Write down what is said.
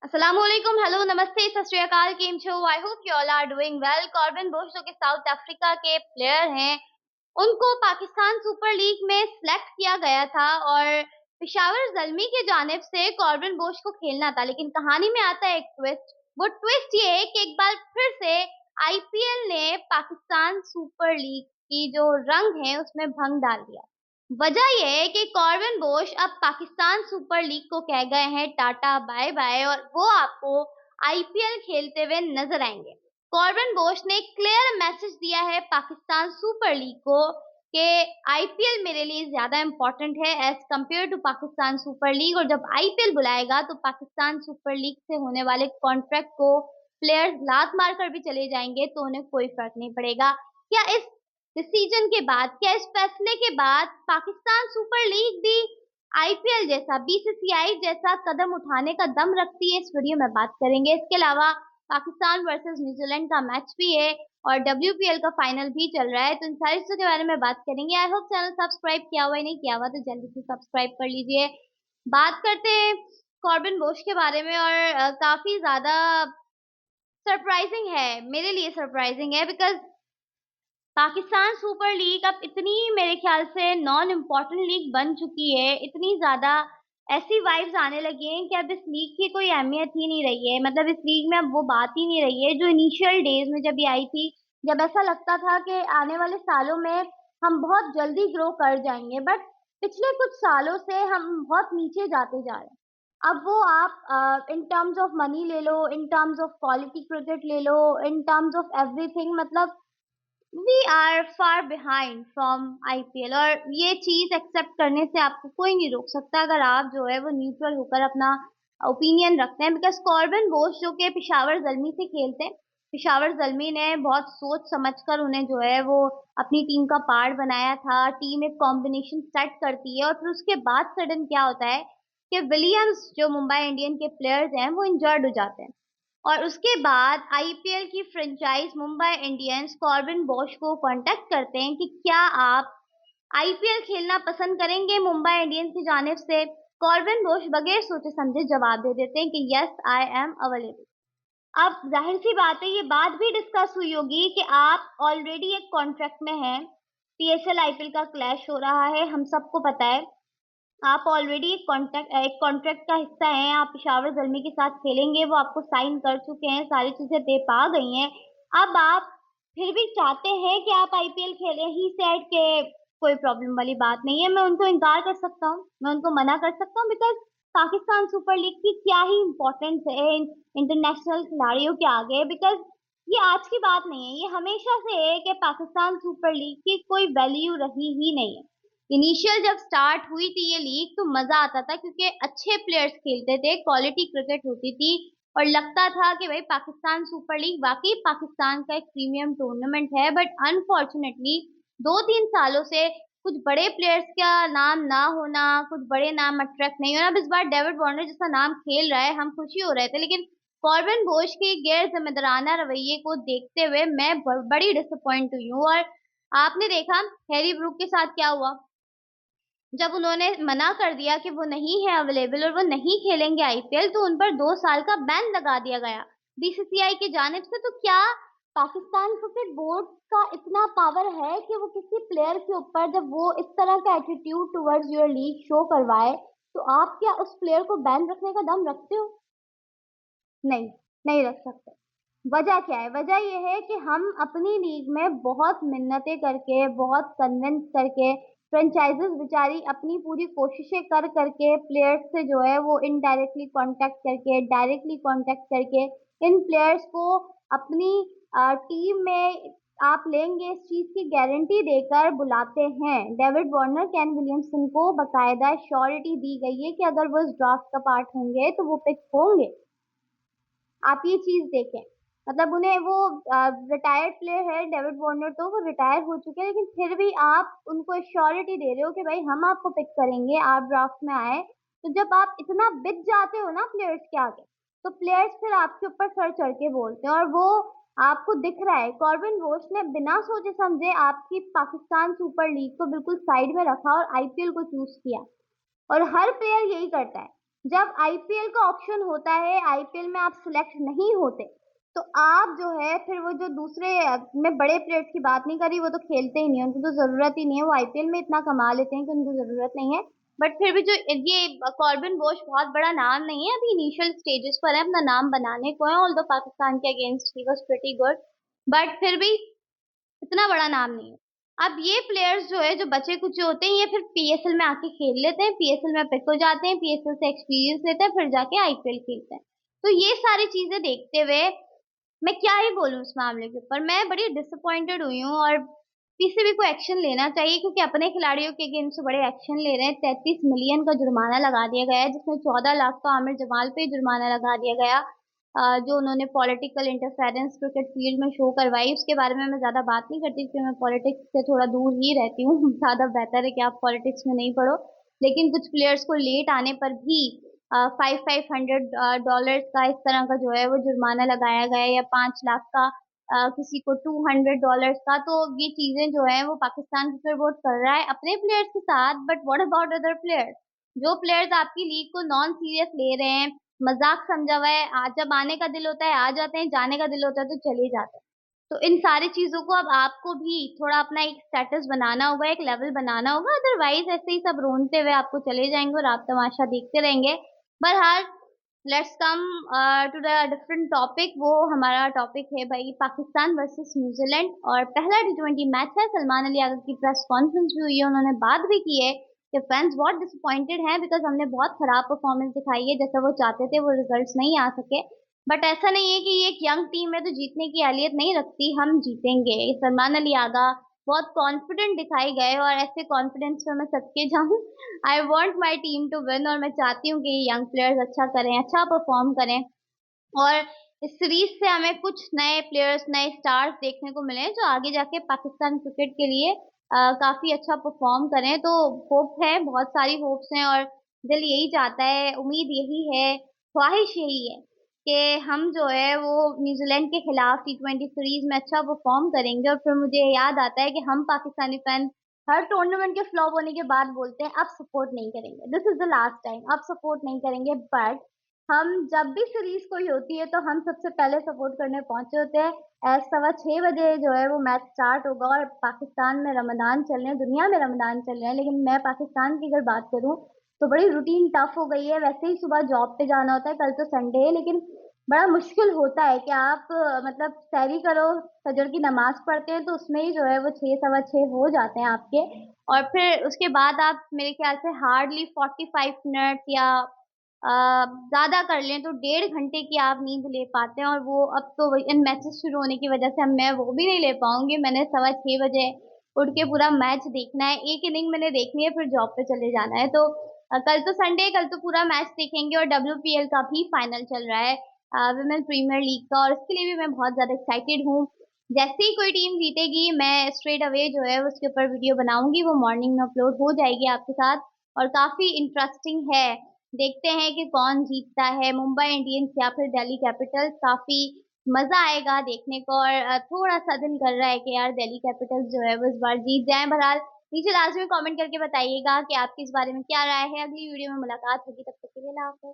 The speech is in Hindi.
अस्सलामुअलैकुम, हेलो, नमस्ते, सत श्री अकाल, केम छो? I hope you all are doing well. Corbin Bosch जो कि साउथ अफ्रीका के प्लेयर हैं, उनको पाकिस्तान सुपर लीग में सिलेक्ट किया गया था और पेशावर ज़ल्मी की जानिब से कॉर्बिन बोश को खेलना था। लेकिन कहानी में आता है एक ट्विस्ट। वो ट्विस्ट ये है कि एक बार फिर से आईपीएल ने पाकिस्तान सुपर लीग की जो रंग है उसमें भंग डाल दिया। वजह ये है कि कॉर्बिन बोश अब पाकिस्तान सुपर लीग को कह गए हैं टाटा बाय बाय और वो आपको आईपीएल खेलते हुए नजर आएंगे। कॉर्बिन बोश ने एक क्लियर मैसेज दिया है पाकिस्तान सुपर लीग को कि आईपीएल मेरे लिए ज्यादा इंपॉर्टेंट है as compare to Pakistan super league, और जब आईपीएल बुलाएगा तो पाकिस्तान सुपर लीग से होने वाले कॉन्ट्रैक्ट को प्लेयर्स लात मारकर भी चले जाएंगे तो उन्हें कोई फर्क नहीं पड़ेगा। क्या इस डिसीजन के बाद, क्या इस फैसले के बाद पाकिस्तान सुपर लीग भी आईपीएल जैसा, बीसीसीआई जैसा कदम उठाने का दम रखती है? इस वीडियो में बात करेंगे। इसके अलावा पाकिस्तान वर्सेस न्यूजीलैंड का मैच भी है और डब्ल्यूपीएल का फाइनल भी चल रहा है, तो इन सारी चीजों के बारे में बात करेंगे। आई होप चैनल सब्सक्राइब किया हुआ है, नहीं किया हुआ तो जल्दी से सब्सक्राइब कर लीजिए। बात करते हैं कॉर्बिन बोश के बारे में और काफी ज्यादा सरप्राइजिंग है, मेरे लिए सरप्राइजिंग है, बिकॉज पाकिस्तान सुपर लीग अब इतनी मेरे ख्याल से नॉन इम्पोर्टेंट लीग बन चुकी है, इतनी ज्यादा ऐसी वाइब्स आने लगी हैं कि अब इस लीग की कोई अहमियत ही नहीं रही है। मतलब इस लीग में अब वो बात ही नहीं रही है जो इनिशियल डेज में जब ये आई थी, जब ऐसा लगता था कि आने वाले सालों में हम बहुत जल्दी ग्रो कर जाएंगे, बट पिछले कुछ सालों से हम बहुत नीचे जाते जा रहे हैं। अब वो आप इन टर्म्स ऑफ मनी ले लो, in terms of quality cricket ले लो, इन टर्म्स ऑफ एवरीथिंग, मतलब we are far behind from IPL. और ये चीज एक्सेप्ट करने से आपको कोई नहीं रोक सकता अगर आप जो है वो न्यूट्रल होकर अपना ओपिनियन रखते हैं। बिकॉज कॉर्बिन बोश जो कि पेशावर जल्मी से खेलते हैं, पेशावर जल्मी ने बहुत सोच समझकर उन्हें जो है वो अपनी टीम का पार्ट बनाया था। टीम एक कॉम्बिनेशन सेट करती है और फिर उसके बाद सडन क्या होता है कि विलियम्स जो मुंबई इंडियन के प्लेयर्स हैं वो इंजर्ड हो जाते हैं और उसके बाद आईपीएल की franchise Mumbai Indians Corbin Bosch को कांटेक्ट करते हैं कि क्या आप आईपीएल खेलना पसंद करेंगे मुंबई इंडियंस की जानिब से। कॉर्बिन बोश बगैर सोचे समझे जवाब दे देते हैं कि यस आई एम अवेलेबल। अब जाहिर सी बात है, ये बात भी डिस्कस हुई होगी कि आप ऑलरेडी एक कॉन्ट्रैक्ट में हैं, पीएसएल आईपीएल का क्लैश हो रहा है, हम सबको पता है। आप ऑलरेडी एक कॉन्ट्रैक्ट का हिस्सा हैं, आप पेशावर ज़ल्मी के साथ खेलेंगे, वो आपको साइन कर चुके हैं, सारी चीज़ें दे पा गई हैं। अब आप फिर भी चाहते हैं कि आप आईपीएल खेलें, ही सेड के कोई प्रॉब्लम वाली बात नहीं है, मैं उनको इनकार कर सकता हूँ, मैं उनको मना कर सकता हूँ, बिकॉज़ पाकिस्तान सुपर लीग की क्या ही इम्पोर्टेंस है इंटरनेशनल खिलाड़ियों के आगे। बिकॉज़ ये आज की बात नहीं है, ये हमेशा से है कि पाकिस्तान सुपर लीग की कोई वैल्यू रही ही नहीं है। इनिशियल जब स्टार्ट हुई थी ये लीग तो मजा आता था क्योंकि अच्छे प्लेयर्स खेलते थे, क्वालिटी क्रिकेट होती थी और लगता था कि भाई पाकिस्तान सुपर लीग वाकई पाकिस्तान का एक प्रीमियम टूर्नामेंट है। बट अनफॉर्चुनेटली 2-3 सालों से कुछ बड़े प्लेयर्स का नाम ना होना, कुछ बड़े नाम अट्रैक्ट नहीं होना। अब इस बार डेविड वार्नर जैसा नाम खेल रहा है, हम खुशी हो रहे थे, लेकिन कॉर्बिन बोश के गैर जिम्मेदाराना रवैये को देखते हुए मैं बड़ी डिसअपॉइंट हुई हूँ। और आपने देखा हैरी ब्रूक के साथ क्या हुआ, जब उन्होंने मना कर दिया कि वो नहीं है अवेलेबल और वो नहीं खेलेंगे आईपीएल, तो उन पर 2 साल का बैन लगा दिया गया बीसीसीआई की जानिब से। तो क्या पाकिस्तान क्रिकेट बोर्ड का इतना पावर है कि वो किसी प्लेयर के ऊपर जब वो इस तरह का attitude towards your league show करवाए, तो आप क्या उस प्लेयर को बैन रखने का दम रखते हो? नहीं, नहीं रख सकते। वजह क्या है? वजह ये है कि हम अपनी लीग में बहुत मिन्नतें करके, बहुत कन्विंस करके, फ्रेंचाइजीज बेचारी अपनी पूरी कोशिशें कर करके प्लेयर्स से जो है वो इनडायरेक्टली कांटेक्ट करके, डायरेक्टली कांटेक्ट करके इन प्लेयर्स को अपनी टीम में आप लेंगे इस चीज की गारंटी देकर बुलाते हैं। डेविड वार्नर, केन विलियमसन को बकायदा श्योरिटी दी गई है कि अगर वो इस ड्राफ्ट का पार्ट होंगे तो वो पिक होंगे। आप ये चीज देखें, मतलब उन्हें वो रिटायर्ड प्लेयर है डेविड वार्नर, तो वो रिटायर हो चुके हैं, लेकिन फिर भी आप उनको श्योरिटी दे रहे हो कि भाई हम आपको पिक करेंगे, आप ड्राफ्ट में आए। तो जब आप इतना बिक जाते हो ना प्लेयर्स के आगे, तो प्लेयर्स फिर आपके ऊपर सर चढ़ के बोलते हैं और वो आपको दिख रहा है। कॉर्बिन बोश ने बिना सोचे समझे आपकी पाकिस्तान सुपर लीग को बिल्कुल साइड में रखा और आईपीएल को चूज किया। और हर प्लेयर यही करता है, जब आईपीएल का ऑप्शन होता है, आईपीएल में आप सिलेक्ट नहीं होते, तो आप जो है फिर वो जो दूसरे मैं बड़े प्लेयर्स की बात नहीं कर रही, वो तो खेलते ही नहीं है, उनको तो ज़रूरत ही नहीं है, वो आईपीएल में इतना कमा लेते हैं कि उनको ज़रूरत नहीं है। बट फिर भी जो ये कॉर्बिन बोश बहुत बड़ा नाम नहीं है, अभी इनिशियल स्टेजेस पर है, अपना नाम बनाने को है, ऑल्दो पाकिस्तान के against he was pretty good, but फिर भी इतना बड़ा नाम नहीं है। अब ये प्लेयर्स जो है, जो बचे-कुचे होते हैं, ये फिर पीएसएल में आके खेल लेते हैं, पीएसएल में पिक हो जाते हैं, पीएसएल से एक्सपीरियंस लेते हैं, फिर जाके आईपीएल खेलते हैं। तो ये सारी चीज़ें देखते हुए मैं क्या ही बोलूँ इस मामले के ऊपर, मैं बड़ी डिसअपॉइंटेड हुई हूँ और पीसीबी को एक्शन लेना चाहिए क्योंकि अपने खिलाड़ियों के अगेंस्ट बड़े एक्शन ले रहे हैं। 33 मिलियन का जुर्माना लगा दिया गया है, जिसमें 14 लाख का आमिर जमाल पे जुर्माना लगा दिया गया। जो उन्होंने पॉलिटिकल इंटरफेरेंस क्रिकेट फील्ड में शो करवाई, उसके बारे में मैं ज़्यादा बात नहीं करती क्योंकि मैं पॉलिटिक्स से थोड़ा दूर ही रहती हूँ। ज़्यादा बेहतर है कि आप पॉलिटिक्स में नहीं पढ़ो। लेकिन कुछ प्लेयर्स को लेट आने पर भी 500 डॉलर्स का इस तरह का जो है वो जुर्माना लगाया गया है, या 5 लाख का किसी को $200 का। तो ये चीजें जो है वो पाकिस्तान क्रिकेट बोर्ड कर रहा है अपने प्लेयर्स के साथ, but what about other players? जो प्लेयर्स आपकी लीग को नॉन सीरियस ले रहे हैं, मजाक समझा हुआ है, आज जब आने का दिल होता है आ जाते हैं, जाने का दिल होता है तो चले जाते हैं। तो इन सारी चीजों को अब आपको भी थोड़ा अपना एक स्टेटस बनाना होगा, एक लेवल बनाना होगा, अदरवाइज ऐसे ही सब रोनते हुए आपको चले जाएंगे और आप तमाशा देखते रहेंगे। बहरहाल, let's come to the different topic. वो हमारा टॉपिक है भाई पाकिस्तान वर्सेस न्यूजीलैंड, और पहला टी20 मैच है। सलमान अली आगा की प्रेस कॉन्फ्रेंस भी हुई है, उन्होंने बात भी की है कि फैंस बहुत डिसअपॉइंटेड हैं बिकॉज हमने बहुत खराब परफॉर्मेंस दिखाई है, जैसा वो चाहते थे वो रिजल्ट्स नहीं आ सके। बट ऐसा नहीं है कि ये एक यंग टीम है तो जीतने की अहलियत नहीं रखती, हम जीतेंगे। सलमान अली आगा बहुत कॉन्फिडेंट दिखाई गए और ऐसे कॉन्फिडेंस में मैं सदके जाऊं। I want my team to win, और मैं चाहती हूँ कि यंग प्लेयर्स अच्छा करें, अच्छा परफॉर्म करें, और इस सीरीज से हमें कुछ नए प्लेयर्स, नए स्टार्स देखने को मिले जो आगे जाके पाकिस्तान क्रिकेट के लिए काफी अच्छा परफॉर्म करें। तो होप है, बहुत सारी होप्स हैं, और दिल यही चाहता है, उम्मीद यही है, ख्वाहिश यही है कि हम जो है वो न्यूजीलैंड के खिलाफ टी20 सीरीज में अच्छा परफॉर्म करेंगे। और फिर मुझे याद आता है कि हम पाकिस्तानी फैन हर टूर्नामेंट के फ्लॉप होने के बाद बोलते हैं अब सपोर्ट नहीं करेंगे, this is the last time, अब सपोर्ट नहीं करेंगे। बट हम जब भी सीरीज कोई होती है तो हम सबसे पहले सपोर्ट करने पहुंचे होते हैं। 6:15 बजे जो है वो मैच स्टार्ट होगा, और पाकिस्तान में रमजान चल रहे हैं, दुनिया में रमजान चल रहे हैं, लेकिन मैं पाकिस्तान की अगर बात करूं तो बड़ी रूटीन टफ हो गई है। वैसे ही सुबह जॉब पे जाना होता है, कल तो संडे है, लेकिन बड़ा मुश्किल होता है कि आप मतलब सहरी करो, फजर की नमाज पढ़ते हैं तो उसमें ही जो है वो 6:15 हो जाते हैं आपके। और फिर उसके बाद आप मेरे ख्याल से हार्डली 45 मिनट या ज़्यादा कर लें तो 1.5 घंटे की आप नींद ले पाते हैं, और वो अब तो इन मैचेस शुरू होने की वजह से अब मैं वो भी नहीं ले पाऊंगी। मैंने 6:15 बजे उठ के पूरा मैच देखना है, एक इनिंग मैंने देखनी है, फिर जॉब पे चले जाना है। तो कल तो संडे, कल तो पूरा मैच देखेंगे, और डब्ल्यूपीएल का भी फाइनल चल रहा है, विमेन प्रीमियर लीग का, और इसके लिए भी मैं बहुत ज़्यादा एक्साइटेड हूँ। जैसे ही कोई टीम जीतेगी मैं स्ट्रेट अवे जो है उसके ऊपर वीडियो बनाऊंगी, वो मॉर्निंग में अपलोड हो जाएगी आपके साथ, और काफ़ी इंटरेस्टिंग है। देखते हैं कि कौन जीतता है, मुंबई इंडियंस या फिर दिल्ली कैपिटल्स। काफी मजा आएगा देखने को, और थोड़ा सा दिल कर रहा है कि यार दिल्ली कैपिटल्स जो है वो इस बार जीत जाए। बहरहाल, नीचे लास्ट में कमेंट करके बताइएगा कि आपकी इस बारे में क्या राय है। अगली वीडियो में मुलाकात होगी, तब तक के लिए अल्लाह हाफ़िज़।